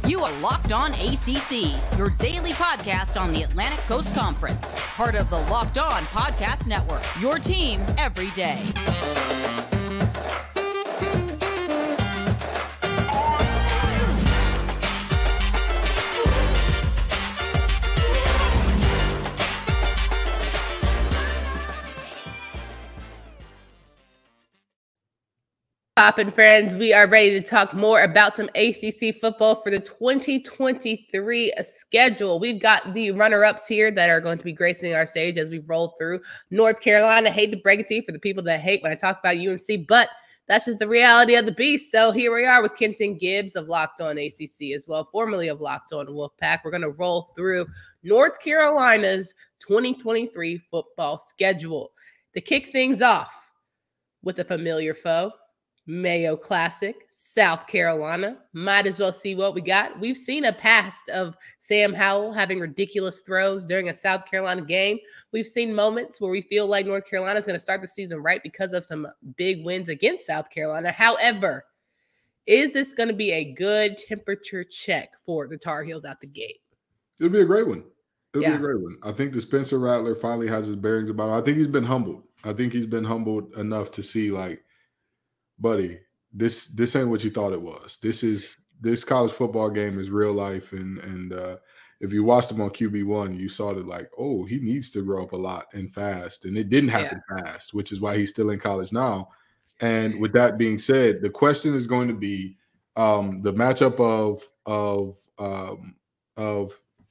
You are Locked On ACC, your daily podcast on the Atlantic Coast Conference. Part of the Locked On Podcast Network, your team every day. Poppin' friends, we are ready to talk more about some ACC football for the 2023 schedule. We've got the runner-ups here that are going to be gracing our stage as we roll through North Carolina. I hate to break it to you for the people that hate when I talk about UNC, but that's just the reality of the beast. So here we are with Kenton Gibbs of Locked On ACC as well, formerly of Locked On Wolfpack. We're going to roll through North Carolina's 2023 football schedule. To kick things off with a familiar foe, Mayo Classic, South Carolina. Might as well see what we got. We've seen a past of Sam Howell having ridiculous throws during a South Carolina game. We've seen moments where we feel like North Carolina is going to start the season right because of some big wins against South Carolina. However, is this going to be a good temperature check for the Tar Heels out the gate? It'll be a great one. It'll be a great one. I think the Spencer Rattler finally has his bearings about it. I think he's been humbled. I think he's been humbled enough to see, like, buddy, this ain't what you thought it was. This college football game is real life, and if you watched him on QB1, you saw that, like, oh, he needs to grow up a lot and fast, and it didn't happen fast, which is why he's still in college now. And with that being said, the question is going to be the matchup of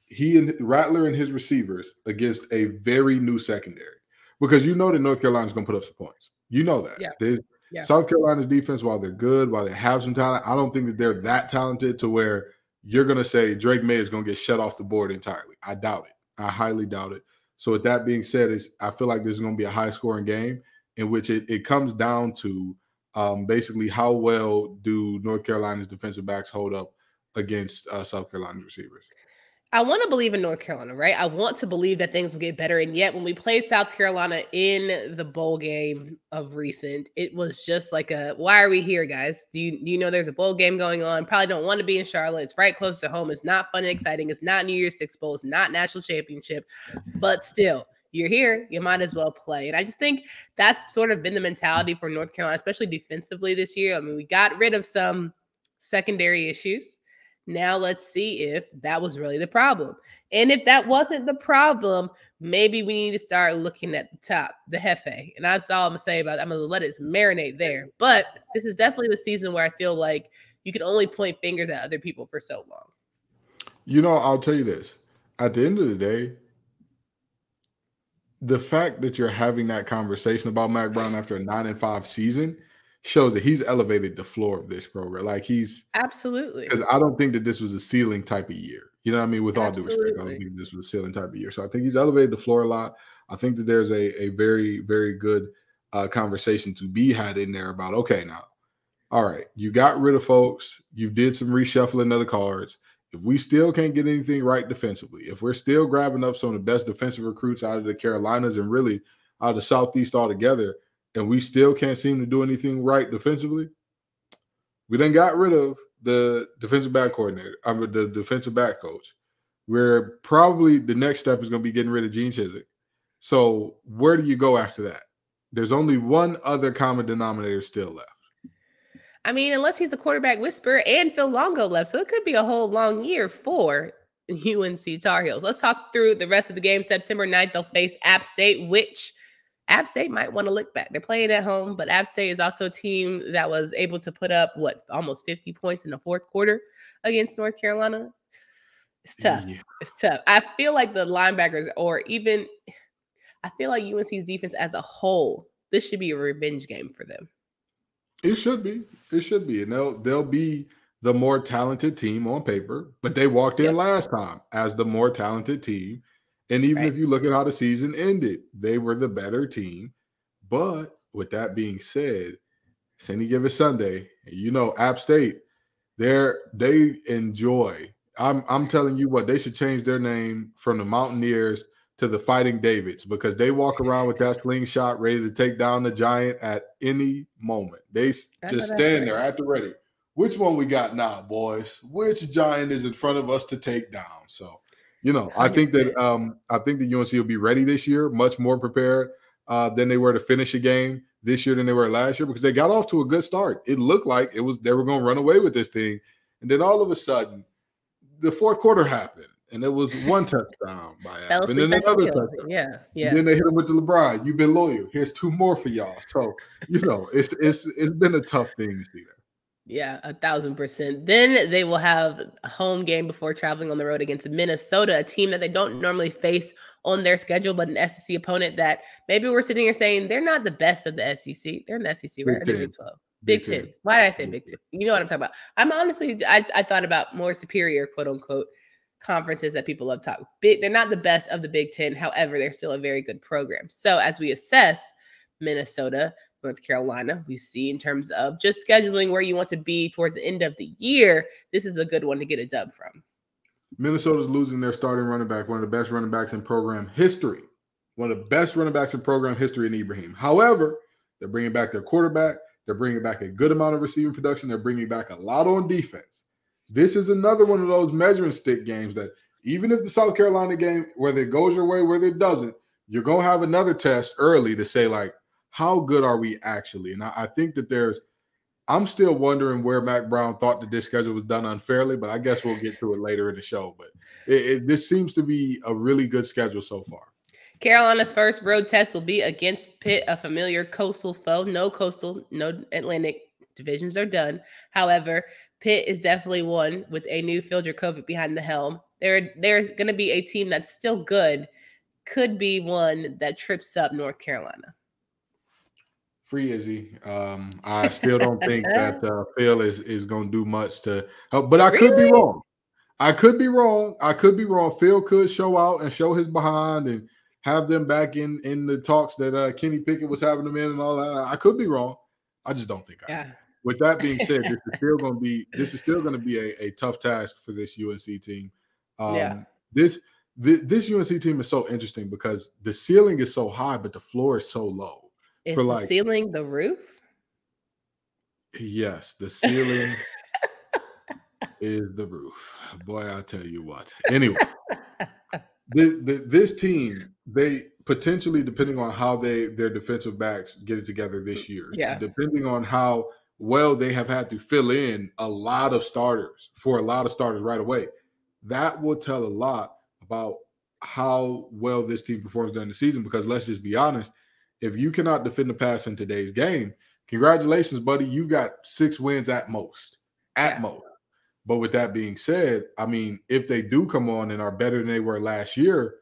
he and Rattler and his receivers against a very new secondary, because you know that North Carolina's going to put up some points. You know that. Yeah. South Carolina's defense, while they're good, while they have some talent, I don't think that they're that talented to where you're going to say Drake May is going to get shut off the board entirely. I doubt it. I highly doubt it. So with that being said, I feel like this is going to be a high-scoring game in which it comes down to basically how well do North Carolina's defensive backs hold up against South Carolina's receivers. I want to believe in North Carolina, right? I want to believe that things will get better. And yet when we played South Carolina in the bowl game of recent, it was just like why are we here, guys? Do you know there's a bowl game going on? Probably don't want to be in Charlotte. It's right close to home. It's not fun and exciting. It's not New Year's Six Bowl. It's not national championship. But still, you're here. You might as well play. And I just think that's sort of been the mentality for North Carolina, especially defensively this year. I mean, we got rid of some secondary issues. Now let's see if that was really the problem. And if that wasn't the problem, maybe we need to start looking at the top, the Hefe. And that's all I'm going to say about it. I'm going to let it marinate there. But this is definitely the season where I feel like you can only point fingers at other people for so long. You know, I'll tell you this. At the end of the day, the fact that you're having that conversation about Mack Brown after a 9-5 season shows that he's elevated the floor of this program. Like, he's absolutely, because I don't think that this was a ceiling type of year. You know what I mean? With all due respect, I don't think this was a ceiling type of year. So I think he's elevated the floor a lot. I think that there's a very, very good conversation to be had in there about, okay, now, all right, you got rid of folks. You did some reshuffling of the cards. If we still can't get anything right defensively, if we're still grabbing up some of the best defensive recruits out of the Carolinas and really out of the Southeast altogether, and we still can't seem to do anything right defensively, we then got rid of the defensive back coordinator, the defensive back coach, where probably the next step is going to be getting rid of Gene Chizik. So where do you go after that? There's only one other common denominator still left. I mean, unless he's the quarterback whisperer and Phil Longo left. So it could be a whole long year for UNC Tar Heels. Let's talk through the rest of the game. September 9th, they'll face App State, which App State might want to look back. They're playing at home, but App State is also a team that was able to put up, almost 50 points in the fourth quarter against North Carolina. It's tough. Yeah. It's tough. I feel like the linebackers, I feel like UNC's defense as a whole, this should be a revenge game for them. It should be. It should be. And they'll be the more talented team on paper, but they walked in last time as the more talented team. And even if you look at how the season ended, they were the better team. But with that being said, it's any given Sunday, you know, App State, they enjoy. I'm telling you what, they should change their name from the Mountaineers to the Fighting Davids, because they walk around with that slingshot ready to take down the giant at any moment. They just stand there at the ready. which one we got now, boys? Which giant is in front of us to take down? So, I think that UNC will be ready this year, much more prepared than they were to finish a game this year than they were last year, because they got off to a good start. It looked like they were going to run away with this thing, and then all of a sudden, the fourth quarter happened, and it was one touchdown by App, and then another touchdown. Yeah. And then they hit him with the LeBron. You've been loyal. Here's 2 more for y'all. So it's been a tough thing to see that. Yeah, 1,000%. Then they will have a home game before traveling on the road against Minnesota, a team that they don't normally face on their schedule, but an SEC opponent that maybe we're sitting here saying they're not the best of the SEC. They're in the SEC, right? Big 12. Big 10. Why did I say Big 10? You know what I'm talking about. I'm honestly, I thought about more superior, quote unquote, conferences that people love talking. They're not the best of the Big 10. However, they're still a very good program. So as we assess Minnesota, North Carolina, we see in terms of just scheduling where you want to be towards the end of the year, this is a good one to get a dub from. Minnesota's losing their starting running back, one of the best running backs in program history. One of the best running backs in program history in Ibrahim. However, they're bringing back their quarterback. They're bringing back a good amount of receiving production. They're bringing back a lot on defense. This is another one of those measuring stick games that even if the South Carolina game, whether it goes your way, whether it doesn't, you're going to have another test early to say, like, how good are we actually? And I think that I'm still wondering where Mack Brown thought that this schedule was done unfairly, but I guess we'll get to it later in the show. But this seems to be a really good schedule so far. Carolina's first road test will be against Pitt, a familiar coastal foe. No coastal, no Atlantic divisions are done. However, Pitt is definitely one with a new Phil Dracovic behind the helm. There's going to be a team that's still good, could be one that trips up North Carolina. Free Izzy. I still don't think that Phil is going to do much to help, but I could be wrong. I could be wrong. Phil could show out and show his behind and have them back in the talks that Kenny Pickett was having them in and all that. I could be wrong. I just don't think I am. With that being said, this is still going to be a tough task for this UNC team. This UNC team is so interesting because the ceiling is so high, but the floor is so low. Is the ceiling the roof? Yes, the ceiling is the roof. Boy, I'll tell you what. Anyway, this team, they potentially, depending on how their defensive backs get it together this year, depending on how well they have had to fill in a lot of starters right away, that will tell a lot about how well this team performs during the season. Because let's just be honest, if you cannot defend the pass in today's game, congratulations, buddy. You got 6 wins at most. But with that being said, I mean, if they do come on and are better than they were last year,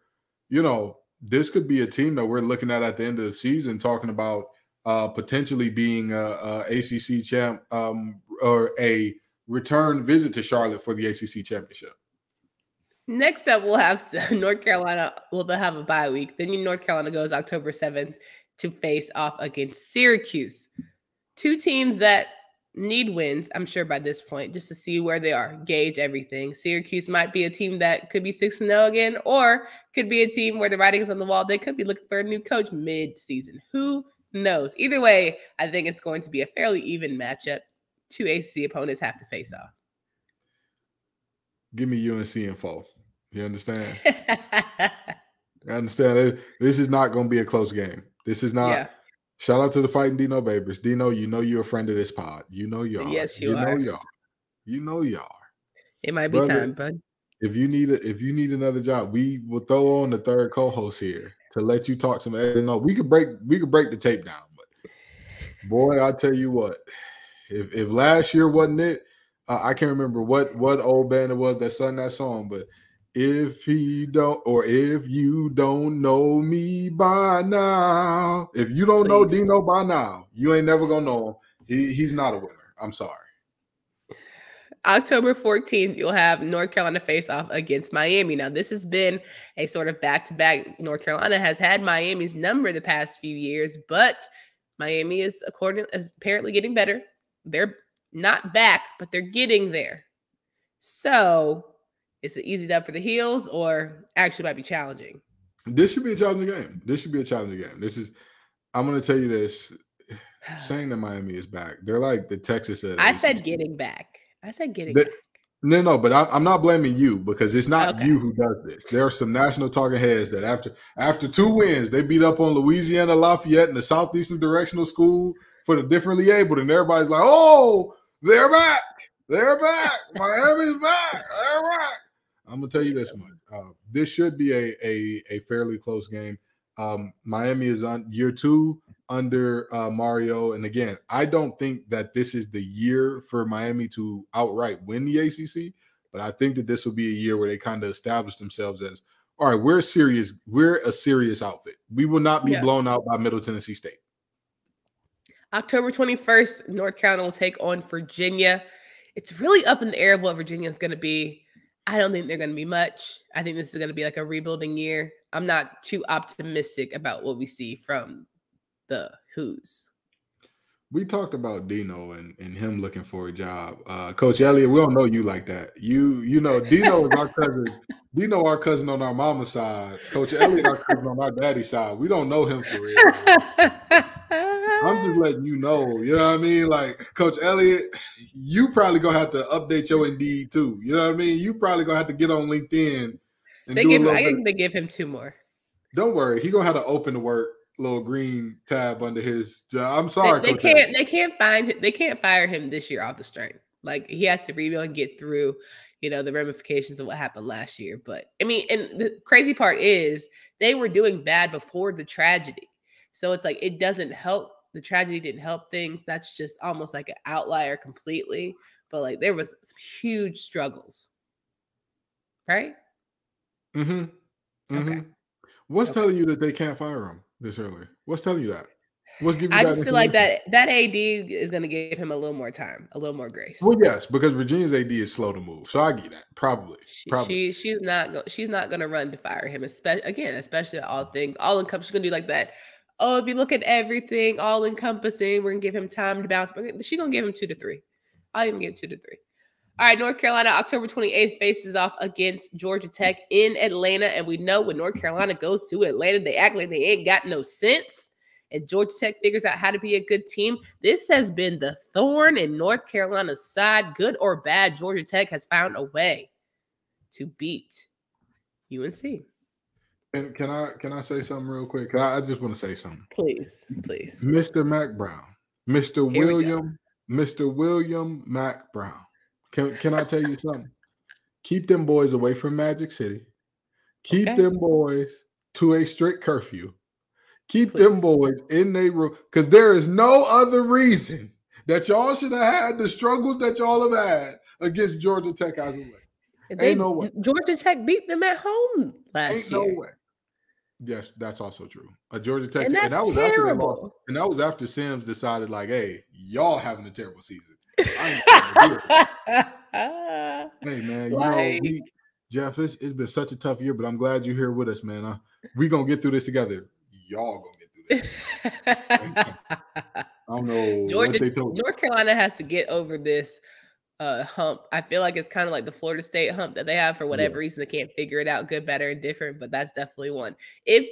this could be a team that we're looking at the end of the season talking about potentially being a ACC champ or a return visit to Charlotte for the ACC championship. Next up, we'll have North Carolina. Well, they'll have a bye week. Then North Carolina goes October 7th to face off against Syracuse. 2 teams that need wins, I'm sure, by this point, just to see where they are, gauge everything. Syracuse might be a team that could be 6-0 again, or could be a team where the writing's on the wall. They could be looking for a new coach mid-season. Who knows? Either way, I think it's going to be a fairly even matchup. 2 ACC opponents have to face off. Give me UNC info. You understand? I understand. This is not going to be a close game. This is not. Yeah. Shout out to the Fighting Dino Babers. Dino, you're a friend of this pod. You know you are. Yes, you are. You know you are. It might be time, bud. If you need another job, we will throw on the third co-host here to let you talk some. No, we could break the tape down, but boy, I tell you what, if last year wasn't it, I can't remember what old band it was that sung that song, but if you don't know me by now, if you don't know Dino by now, you ain't never gonna know him. He's not a winner. I'm sorry. October 14th, you'll have North Carolina face off against Miami. Now, this has been a sort of back-to-back. North Carolina has had Miami's number the past few years, but Miami is apparently getting better. They're not back, but they're getting there. So, is it easy dub for the Heels, or actually might be challenging? This should be a challenging game. I'm going to tell you this. saying that Miami is back. They're like the Texas of the I ACC. said getting back. Back. No, but I'm not blaming you because it's not you who does this. There are some national talking heads that after 2 wins, they beat up on Louisiana Lafayette in the Southeastern Directional School for the differently abled, and everybody's like, "Oh, they're back! They're back! Miami's back! They're back!" I'm gonna tell you this much: this should be a fairly close game. Miami is on year 2 under Mario. And again, I don't think that this is the year for Miami to outright win the ACC, but I think that this will be a year where they kind of establish themselves as, all right, we're serious. We're a serious outfit. We will not be blown out by Middle Tennessee State. October 21st, North Carolina will take on Virginia. It's really up in the air of what Virginia is going to be. I don't think they're going to be much. I think this is going to be like a rebuilding year. I'm not too optimistic about what we see from the Who's. We talked about Dino and him looking for a job. Coach Elliott, we don't know you like that. You know, Dino is our cousin. Dino, our cousin on our mama's side. Coach Elliott, our cousin on our daddy's side. We don't know him for real. I'm just letting you know. You know what I mean? Like, Coach Elliott, you probably going to have to update your Indeed too. You know what I mean? You probably going to have to get on LinkedIn. And I think they give him 2 more. Don't worry. He going to have to open the work little green tab under his job. I'm sorry. They can't fire him this year off the strength. Like, he has to rebuild and get through, the ramifications of what happened last year. But I mean, and the crazy part is they were doing bad before the tragedy. So it's like, it doesn't help. The tragedy didn't help things. That's just almost like an outlier completely. But like, there was some huge struggles. Right? Mm-hmm. Okay. What's telling you that they can't fire him this early? What's telling you that? I just feel like that AD is going to give him a little more time, a little more grace. Well, yes, because Virginia's AD is slow to move, so I get that. Probably. She's not going to run to fire him, especially all encompassing. She's going to do like that. Oh, if you look at everything, all encompassing, we're going to give him time to bounce. But she's going to give him 2 to 3. I'll even get 2 to 3. All right, North Carolina, October 28th, faces off against Georgia Tech in Atlanta. And we know when North Carolina goes to Atlanta, they act like they ain't got no sense. And Georgia Tech figures out how to be a good team. This has been the thorn in North Carolina's side. Good or bad, Georgia Tech has found a way to beat UNC. And can I say something real quick? I just want to say something. Please. Mr. Mack Brown. Mr. William Mack Brown. Can I tell you something? Keep them boys away from Magic City. Keep them boys to a strict curfew. Keep them boys in their room, because there is no other reason that y'all should have had the struggles that y'all have had against Georgia Tech as of late. Ain't no way. Georgia Tech beat them at home last year. Ain't no way. Yes, that's also true. Jorgia Tech, and that was terrible. And that was after Sims decided, like, hey, y'all having a terrible season. I ain't hey, man, Jeff, it's been such a tough year, but I'm glad you're here with us, man. We gonna get through this together. Y'all gonna get through this. I don't know. North Carolina has to get over this hump. I feel like it's kind of like the Florida State hump that they have for whatever reason. They can't figure it out, good, better, and different, but that's definitely one.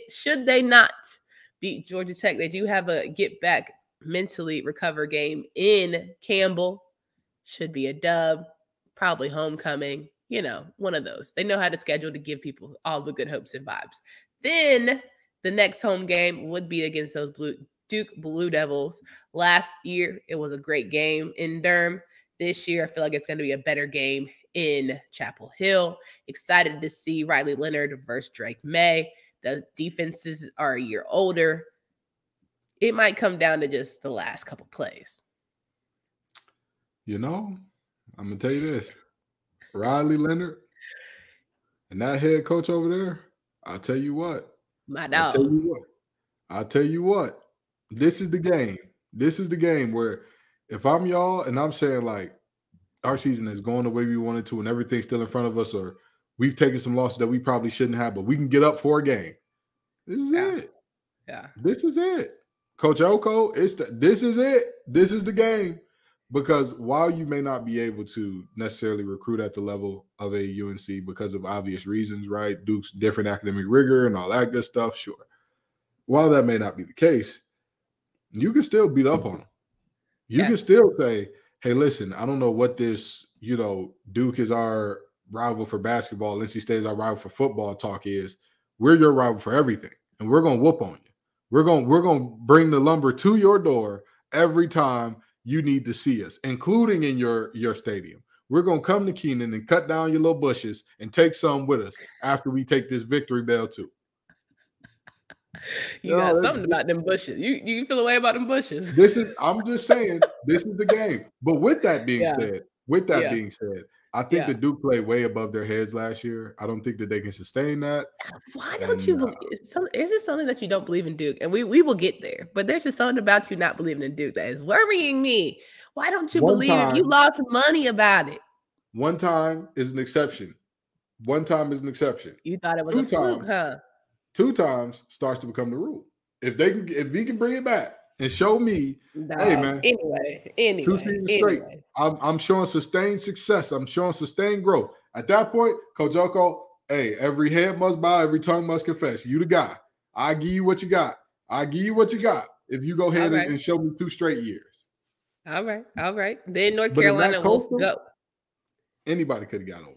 Should they not beat Georgia Tech, they do have a get back mentally recover game in Campbell. Should be a dub, probably homecoming, one of those. They know how to schedule to give people all the good hopes and vibes. Then the next home game would be against those Duke Blue Devils. Last year, it was a great game in Durham. This year, I feel like it's going to be a better game in Chapel Hill. Excited to see Riley Leonard versus Drake May. The defenses are a year older. It might come down to just the last couple plays. I'm going to tell you this. Riley Leonard and that head coach over there, I'll tell you what. My dog. I'll tell you what. This is the game. This is the game where if I'm y'all and I'm saying, like, our season is going the way we wanted to and everything's still in front of us, or we've taken some losses that we probably shouldn't have, but we can get up for a game. This is it. Yeah. This is it. Coach Elko, this is it. This is the game. Because while you may not be able to necessarily recruit at the level of a UNC because of obvious reasons, right? Duke's different academic rigor and all that good stuff, sure. While that may not be the case, You can still beat up on them. You can still say, hey, listen, I don't know what this, Duke is our rival for basketball, NC State is our rival for football talk is. We're your rival for everything, and we're going to whoop on you. We're going to bring the lumber to your door every time you need to see us, including in your stadium. We're going to come to Keenan and cut down your little bushes and take some with us after we take this victory bell too. You got something about them bushes. You feel a way about them bushes. I'm just saying, this is the game. But with that being said, I think the Duke played way above their heads last year. I don't think that they can sustain that. Why don't you believe? It's just something that you don't believe in Duke, and we will get there. But there's just something about you not believing in Duke that is worrying me. Why don't you believe it? You lost money about it. One time is an exception. You thought it was a fluke, huh? 2 times starts to become the rule. If he can bring it back and show me, hey man. Anyway, 2 seasons straight. I'm showing sustained success. I'm showing sustained growth. At that point, Coach Oko, hey, every head must bow, every tongue must confess. You the guy. I give you what you got. If you go ahead and show me 2 straight years. All right. Then North Carolina will go. Anybody could have got over.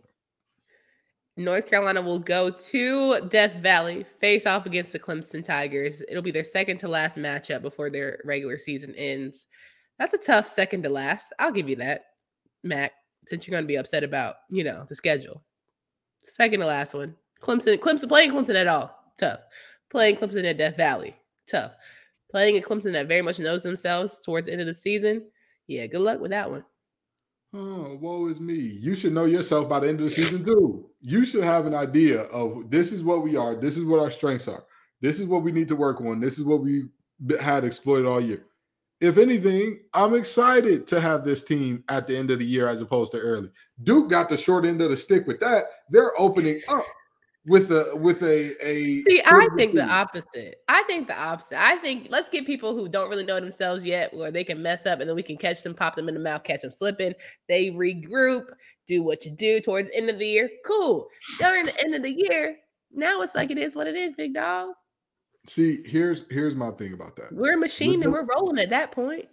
North Carolina will go to Death Valley, face off against the Clemson Tigers. It'll be their second to last matchup before their regular season ends. That's a tough second to last. I'll give you that, Mac, since you're going to be upset about, the schedule. Second to last one. Clemson playing Clemson at all, tough. Playing Clemson at Death Valley, tough. Playing a Clemson that very much knows themselves towards the end of the season, yeah, good luck with that one. Oh, woe is me. You should know yourself by the end of the season too. You should have an idea of this is what we are. This is what our strengths are. This is what we need to work on. This is what we had exploited all year. If anything, I'm excited to have this team at the end of the year as opposed to early. Duke got the short end of the stick with that. They're opening up with a See, I think the opposite. I think let's get people who don't really know themselves yet, where they can mess up and then we can catch them, pop them in the mouth, catch them slipping. They regroup, do what you do towards the end of the year. Cool. During the end of the year, now it's like it is what it is, big dog. See, here's my thing about that. We're a machine and we're rolling at that point.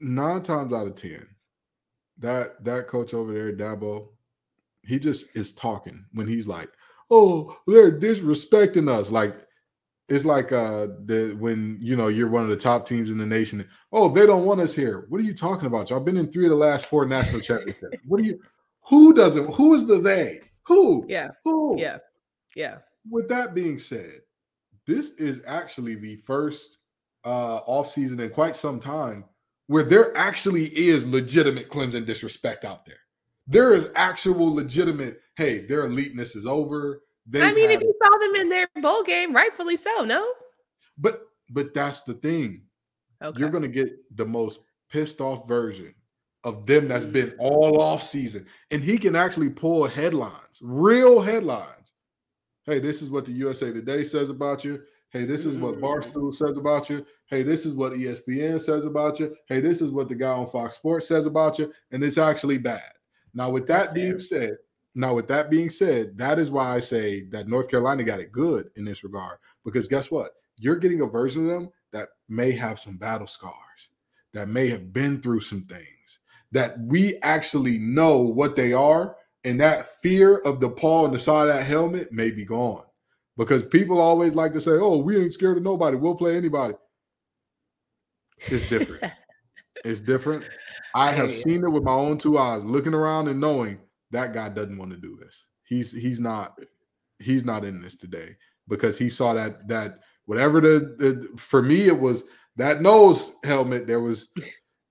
9 times out of 10, that coach over there, Dabo, he just is talking when he's like, oh, they're disrespecting us. Like, it's like when you're one of the top teams in the nation. Oh, they don't want us here. What are you talking about? Y'all been in 3 of the last 4 national championships. Who is the they? Who? Yeah. Who? Yeah. With that being said, this is actually the first offseason in quite some time where there actually is legitimate Clemson disrespect out there. There is actual legitimate, hey, their eliteness is over. If you saw them in their bowl game, rightfully so, no? But that's the thing. Okay. You're going to get the most pissed off version of them that's been all off season. And he can actually pull headlines, real headlines. Hey, this is what the USA Today says about you. Hey, this is what Barstool says about you. Hey, this is what ESPN says about you. Hey, this is what the guy on Fox Sports says about you. And it's actually bad. Now, with that being said, that is why I say that North Carolina got it good in this regard. Because guess what? You're getting a version of them that may have some battle scars, that may have been through some things, that we actually know what they are. And that fear of the paw on the side of that helmet may be gone. Because people always like to say, oh, we ain't scared of nobody. We'll play anybody. It's different. It's different. I have seen it with my own 2 eyes, looking around and knowing that guy doesn't want to do this. He's not in this today because he saw that whatever for me, it was that nose helmet. There was,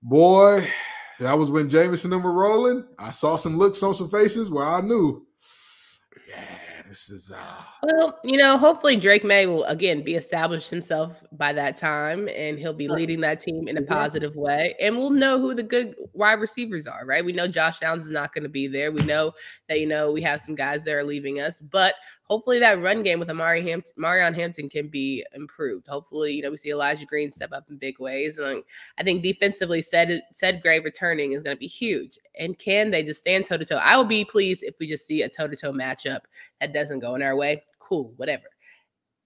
boy, that was when Jameson and them were rolling. I saw some looks on some faces where I knew, this is well, hopefully Drake May will again be established himself by that time, and he'll be leading that team in a positive way, and we'll know who the good wide receivers are, right? We know Josh Downs is not going to be there. We know that we have some guys that are leaving us, but hopefully that run game with Marion Hampton can be improved. Hopefully, we see Elijah Green step up in big ways. And I think defensively, said Gray returning is going to be huge. And can they just stand toe-to-toe? I will be pleased if we just see a toe-to-toe matchup that doesn't go in our way. Cool, whatever.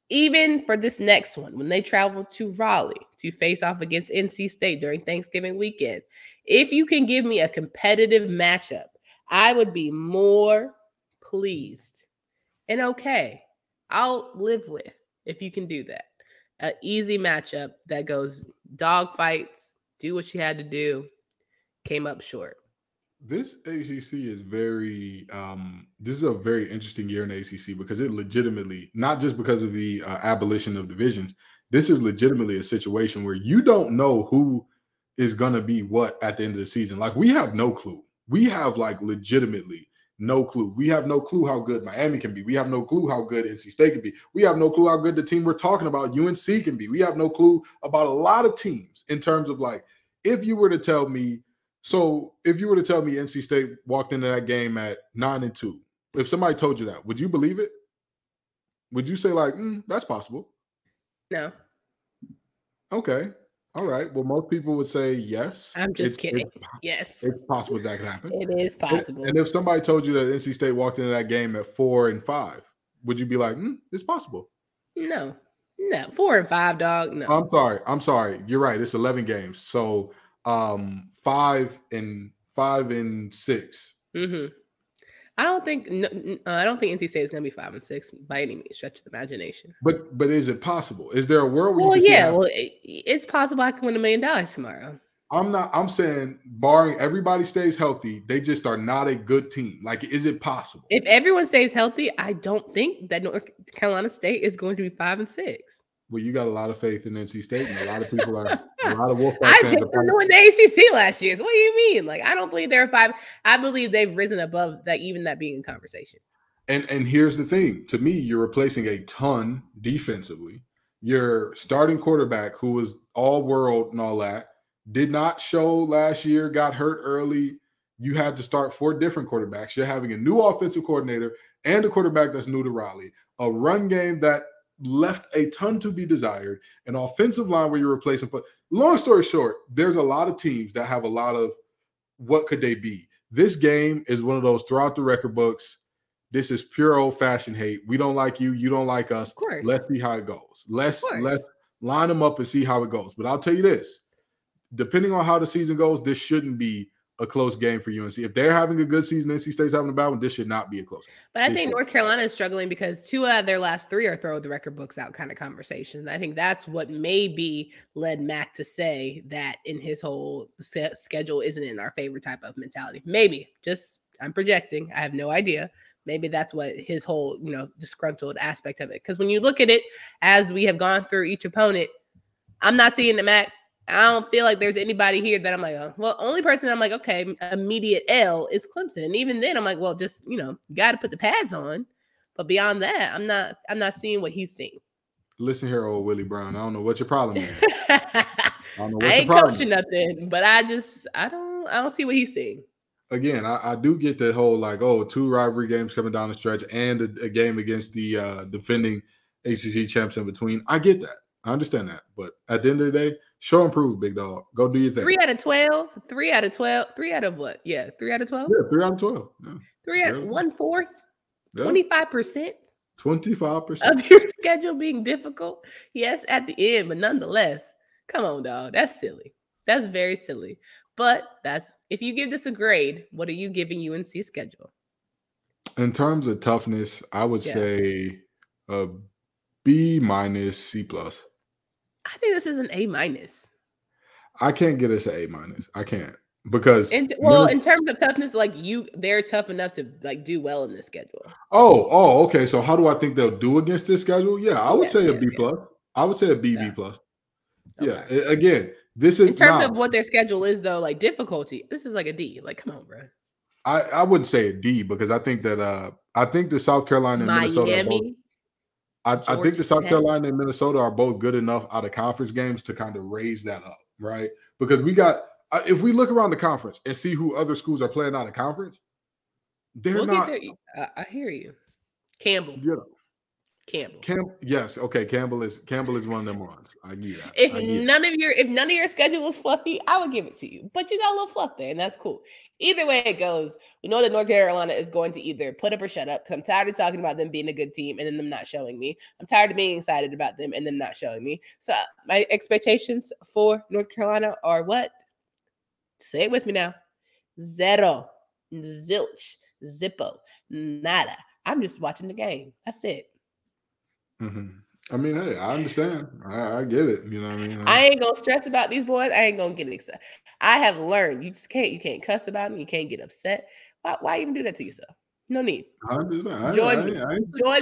even for this next one, when they travel to Raleigh to face off against NC State during Thanksgiving weekend, if you can give me a competitive matchup, I would be more pleased and okay. I'll live with if you can do that. An easy matchup that goes dog fights, do what you had to do, came up short. This ACC is very this is a very interesting year in the ACC because it legitimately, not just because of the abolition of divisions, this is legitimately a situation where you don't know who is going to be what at the end of the season. Like, we have no clue. We have like legitimately no clue. We have no clue how good Miami can be. We have no clue how good NC State can be. We have no clue how good the team we're talking about, UNC, can be. We have no clue about a lot of teams in terms of, like, if you were to tell me NC State walked into that game at 9-2, if somebody told you that, would you believe it? Would you say like, that's possible? No. Okay. All right. Well, most people would say yes. I'm just kidding. Yes. It's possible that could happen. It is possible. And if somebody told you that NC State walked into that game at 4-5, would you be like, it's possible? No. 4-5, dog. No. I'm sorry. You're right. It's 11 games. So 5-6. Mm-hmm. I don't think NC State is going to be 5-6 by any means, stretch of the imagination. But is it possible? Is there a world where it's possible I can win $1 million tomorrow. I'm saying, barring everybody stays healthy, they just are not a good team. Like, is it possible? If everyone stays healthy, I don't think that North Carolina State is going to be 5-6. Well, you got a lot of faith in NC State, and a lot of people are a lot of Wolfpack I fans. picked them to win the ACC last year. So what do you mean? Like, I don't believe they're 5. I believe they've risen above that, even that being in conversation. And here's the thing: to me, you're replacing a ton defensively. Your starting quarterback, who was all world and all that, did not show last year, got hurt early. You had to start 4 different quarterbacks. You're having a new offensive coordinator and a quarterback that's new to Raleigh, a run game that left a ton to be desired, an offensive line where you're replacing. But long story short, there's a lot of teams that have a lot of what could they be. This game is one of those throughout the record books. This is pure old-fashioned hate. We don't like you. You don't like us. Let's see how it goes. Let's line them up and see how it goes. But I'll tell you this, depending on how the season goes, this shouldn't be a close game for UNC. If they're having a good season, NC State's having a bad one, this should not be a close game. But I think North Carolina is struggling because 2 out of their last 3 are throw the record books out kind of conversations. I think that's what maybe led Mack to say that in his whole schedule isn't in our favorite type of mentality. Maybe. Just, I'm projecting. I have no idea. Maybe that's what his whole, disgruntled aspect of it. Because when you look at it, as we have gone through each opponent, I'm not seeing the Mack. I don't feel like there's anybody here that I'm like, only person I'm like, okay, immediate L is Clemson. And even then I'm like, well, just, you got to put the pads on. But beyond that, I'm not seeing what he's seeing. Listen here, old Willie Brown. I don't know what your problem is. I ain't coaching nothing, but I don't see what he's seeing. Again, I do get the whole like, 2 rivalry games coming down the stretch and a game against the defending ACC champs in between. I get that. I understand that. But at the end of the day, show and prove, big dog. Go do your thing. 3 out of 12. 3 out of 12. 3 out of what? Yeah, 3 out of 12? Yeah, 3 out of 12. Yeah. 3 out of 1/4. Yeah. 25%. 25% of your schedule being difficult. Yes, at the end, but nonetheless, come on, dog. That's silly. That's very silly. But if you give this a grade, what are you giving UNC schedule? In terms of toughness, I would say a B-, C+. I think this is an A-. I can't get us an A-. I can't because in terms of toughness, like they're tough enough to like do well in this schedule. Oh, okay. So how do I think they'll do against this schedule? Yeah, I would say a B+. I would say a B, B+. Okay. Yeah. Again, this is in terms of what their schedule is, though, like difficulty. This is like a D. Like, come on, bro. I wouldn't say a D because I think that the South Carolina and Minnesota are both, I think the South Carolina and Minnesota are both good enough out of conference games to kind of raise that up, right? Because we got if we look around the conference and see who other schools are playing out of conference, they're not. I hear you, Campbell. Campbell. Yes. Okay. Campbell is one of them ones. I get that. If none of your schedule was fluffy, I would give it to you. But you got a little fluff there, and that's cool. Either way it goes, we know that North Carolina is going to either put up or shut up. Because I'm tired of talking about them being a good team and then them not showing me. I'm tired of being excited about them and them not showing me. So my expectations for North Carolina are what? Say it with me now. Zero, zilch, zippo, nada. I'm just watching the game. That's it. Mm-hmm. I mean, hey, I understand. I get it. You know what I mean? I ain't gonna stress about these boys. I ain't gonna get excited. I have learned you can't cuss about them. You can't get upset. Why even do that to yourself? No need. Join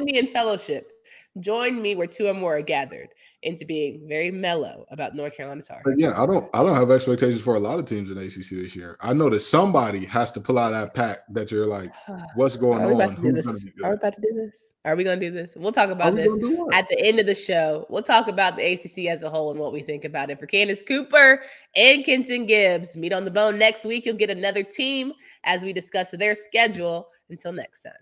me in fellowship. Join me where two or more are gathered into being very mellow about North Carolina's heart. But yeah, I don't have expectations for a lot of teams in ACC this year. I know that somebody has to pull out that pack that you're like, what's going on? Who's going to be good? Are we about to do this? Are we going to do this? We'll talk about this at the end of the show. We'll talk about the ACC as a whole and what we think about it. For Candace Cooper and Kenton Gibbs, Meat on the Bone next week. You'll get another team as we discuss their schedule. Until next time.